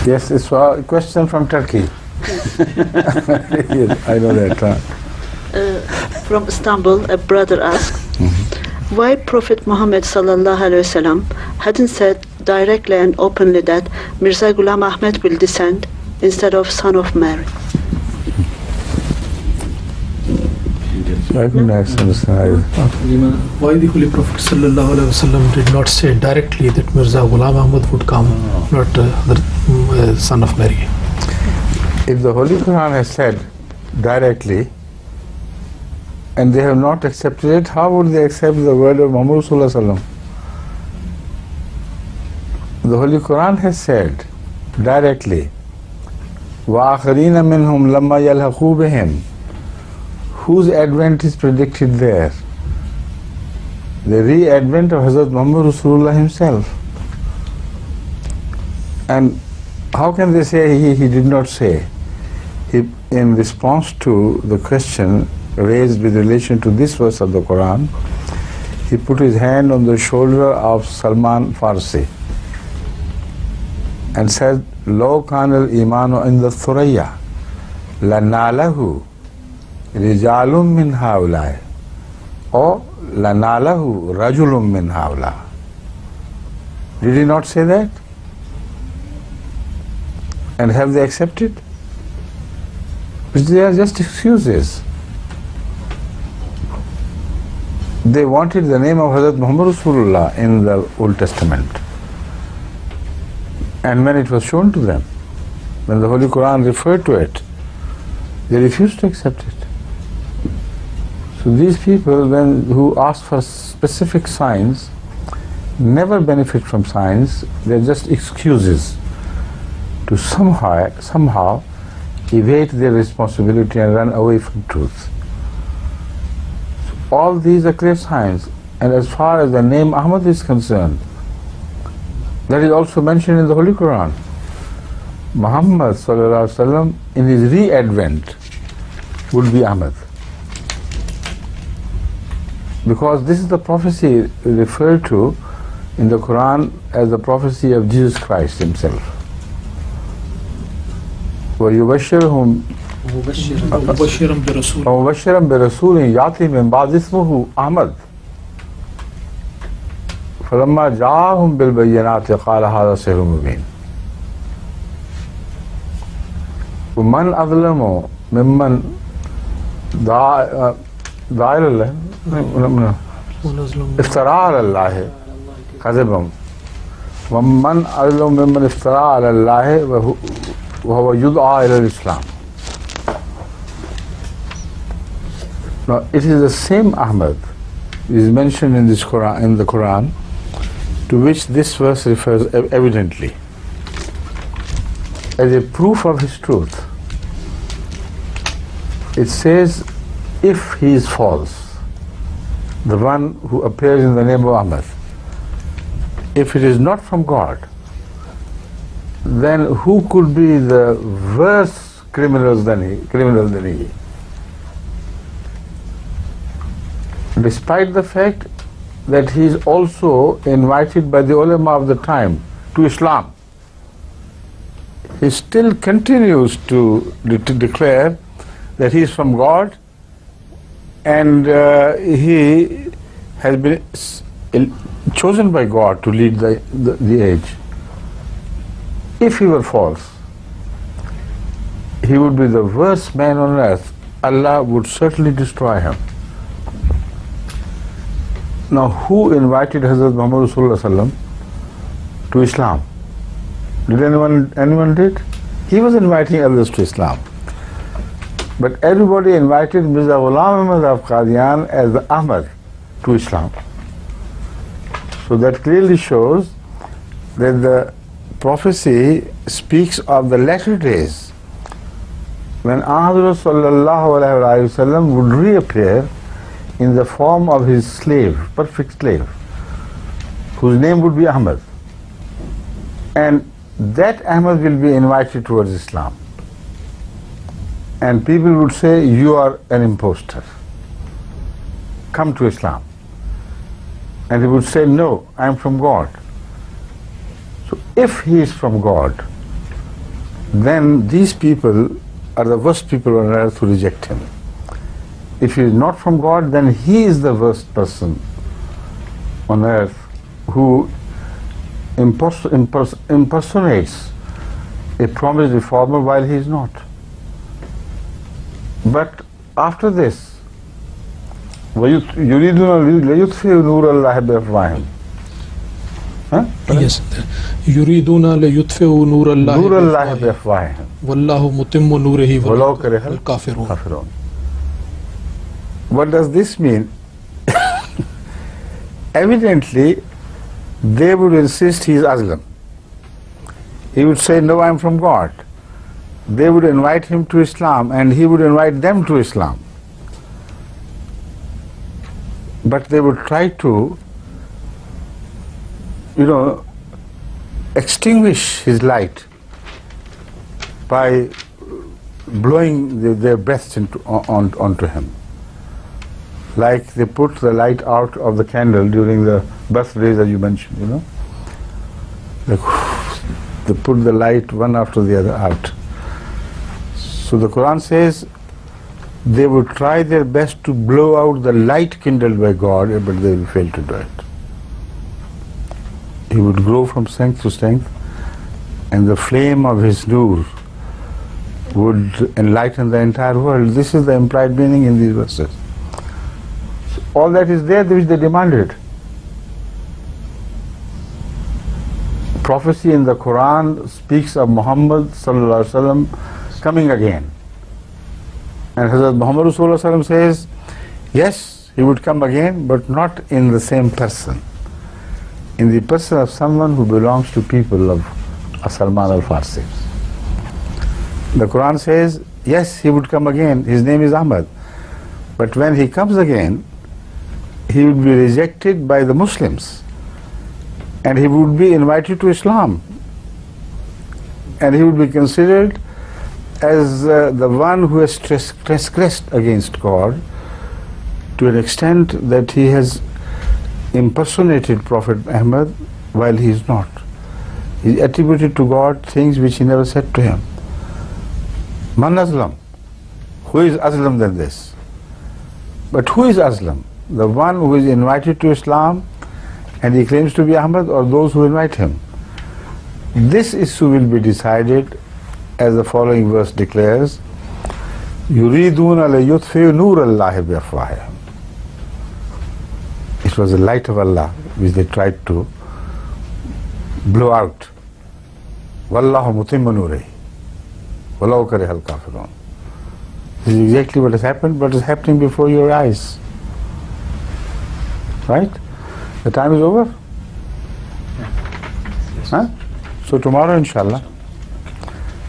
Yes, it's a question from Turkey. Yes, I know that. From Istanbul, a brother asked, why Prophet Muhammad sallallahu alaihi wasallam hadn't said directly and openly that Mirza Ghulam Ahmad will descend instead of son of Mary? Why the Holy Prophet sallallahu alaihi wasallam did not say directly that Mirza Ghulam Ahmad would come, not son of Mary? If the Holy Quran has said directly and they have not accepted it, how would they accept the word of Muhammad sallallahu alaihi wasallam? The Holy Quran has said directly, وَآخَرِينَ مِنْهُمْ لَمَّا يَلْحَقُوا بِهِمْ. Whose advent is predicted there? The re-advent of Hazrat Muhammad Rasulullah himself. And how can they say he did not say? In response to the question raised with relation to this verse of the Quran, he put his hand on the shoulder of Salman Farsi and said, لَوْ كَانَ الْإِيمَانُ عِنْدَ الثُّرَيَّا لَنَالَهُ رِجَالٌ مِّنْ هَؤُلَاءِ or لَنَالَهُ رَجُلٌ مِّنْ هَؤُلَاءِ. Did he not say that? And have they accepted? But they are just excuses. They wanted the name of Hazrat Muhammad Rasulullah in the Old Testament. And when it was shown to them, when the Holy Quran referred to it, they refused to accept it. So these people, who ask for specific signs, never benefit from signs. They're just excuses to somehow evade their responsibility and run away from truth. So all these are clear signs. And as far as the name Ahmad is concerned, that is also mentioned in the Holy Quran. Muhammad sallallahu alaihi wasallam in his re-advent would be Ahmad. Because this is the prophecy referred to in the Quran as the prophecy of Jesus Christ himself. وَيُبَشِّرُهُمْ وَمُبَشِّرًا بِرَسُولٍ يَأْتِي مِنْ بَعْدِ اسْمُهُ أَحْمَدُ فَلَمَّا جَاءَهُمْ بِالْبَيِّنَاتِ قَالَ هَذَا سِحْرٌ مُبِينٌ وَمَنْ أَظْلَمُ مِمَّنْ دعا إلى الله افترى على الله كذبا ومن أظلم ممن افترى على الله وهو يدعى إلى الإسلام. Now it is the same Ahmad is mentioned in the Quran to which this verse refers evidently as a proof of his truth. It says, if he is false, the one who appears in the name of Ahmad, if it is not from God, then who could be the worse criminal than he? Despite the fact that he is also invited by the ulama of the time to Islam, he still continues to declare that he is from God, and he has been chosen by God to lead the age. If he were false, he would be the worst man on earth. Allah would certainly destroy him. Now, who invited Hazrat Muhammad Rasulullah to Islam? Did anyone did? He was inviting others to Islam. But everybody invited Mirza Ghulam Ahmad Qadiani as the Ahmad to Islam. So that clearly shows that the prophecy speaks of the latter days when Ahmad sallallahu alaihi wasallam would reappear in the form of his slave, perfect slave, whose name would be Ahmad. And that Ahmad will be invited towards Islam. And people would say, you are an impostor. Come to Islam. And he would say, no, I am from God. So if he is from God, then these people are the worst people on earth who reject him. If he is not from God, then he is the worst person on earth who impersonates a promised reformer while he is not. But after this, يُرِيدُونَ لِيُطْفِئُوا نُورَ اللَّهِ بِأَفْوَاهِهِمْ. Yes, يريدون ليطفئوا نور الله بأفواههم والله متم نوره ولو كره الكافرون. What does this mean? Evidently, they would insist he is Aslam. He would say, no, I am from God. They would invite him to Islam and he would invite them to Islam. But they would try to, extinguish his light by blowing their breaths onto him. Like they put the light out of the candle during the birthdays that you mentioned, Like they put the light one after the other out. So the Quran says they would try their best to blow out the light kindled by God, but they will fail to do it. He would grow from strength to strength, and the flame of his nur would enlighten the entire world. This is the implied meaning in these verses. So all that is there which they demanded. Prophecy in the Quran speaks of Muhammad sallallahu alaihi wasallam coming again. And Hazrat Muhammad sallallahu alaihi wasallam says, yes, he would come again, but not in the same person. In the person of someone who belongs to people of Salman al-Farsi. The Quran says, yes, he would come again. His name is Ahmad. But when he comes again, he would be rejected by the Muslims. And he would be invited to Islam. And he would be considered as the one who has transgressed against God to an extent that he has impersonated Prophet Muhammad while he is not. He attributed to God things which he never said to him. Man Aslam? Who is Aslam than this? But who is Aslam? The one who is invited to Islam and he claims to be Ahmad, or those who invite him? This issue will be decided as the following verse declares, يُرِيدُونَ لَيُطْفِئُوا نُورَ اللَّهِ بِأَفْوَاهِهِمْ. It was the light of Allah which they tried to blow out. وَاللَّهُ مُتِمُّ نُورِهِ وَلَوْ كَرِهَ الْكَافِرُونَ. This is exactly what has happened, but is happening before your eyes. Right? The time is over? Huh? So tomorrow, inshallah,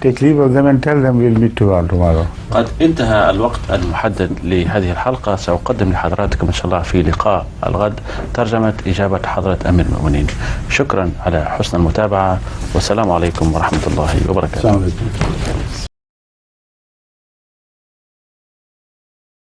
take leave of them and tell them we'll meet tomorrow. قد انتهى الوقت المحدد لهذه الحلقة. سأقدم لحضراتكم إن شاء الله في لقاء الغد ترجمة إجابة حضرة أمير المؤمنين. شكرا على حسن المتابعة، والسلام عليكم ورحمة الله وبركاته.